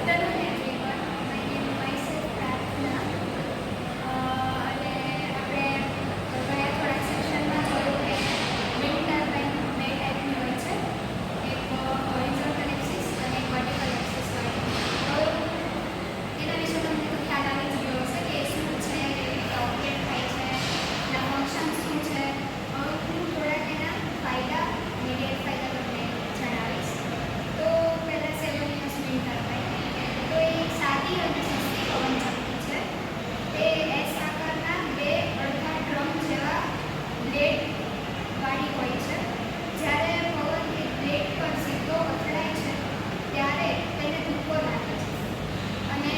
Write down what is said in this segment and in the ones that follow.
afternoon everyone. My name is myself Prarthna. અને આપણે ગયા થોડા સેશનમાં જોયું કે વિન્ડ ટર્બાઇન બે ટાઈપની હોય છે, એક હોરિઝોન્ટલ એક્સિસ અને એક વર્ટિકલ એક્સિસ વાળી. તો એના વિશે તમને તો ખ્યાલ આવી જ ગયો હશે કે એ શું છે, કેવી રીતે ઓપરેટ થાય છે, એના ફંક્શન શું છે. હું થોડાક એના ફાયદા અને ગેરફાયદા તમને જણાવીશ. તો પહેલાં સેલોનિયસ વિન્ડ ટર્બાઇન. તો એ એક સાદી અને સસ્તી પવનચક્કી છે. તે એસ આકારના બે અડધા ડ્રમ જેવા બ્લેડ વાળી હોય છે. જ્યારે પવન એ બ્લેડ પર સીધો અથડાય છે ત્યારે તેને ધક્કો લાગે છે અને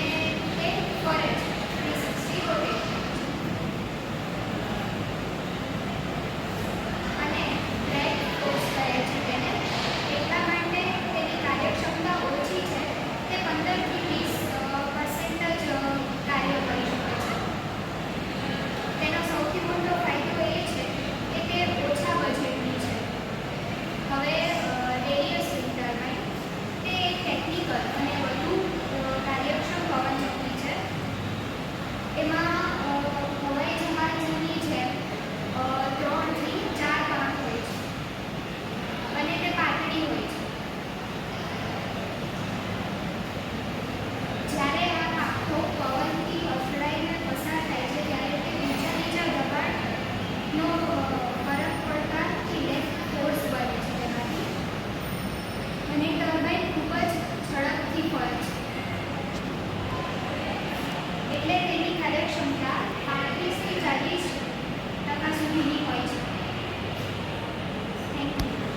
તે ફરે છે, 360 રોટેટ અને ડ્રેગ ફોર્સ કહે છે તેને. એટલા માટે તેની કાર્યક્ષમતા ઓછી છે. તે 15 થી 20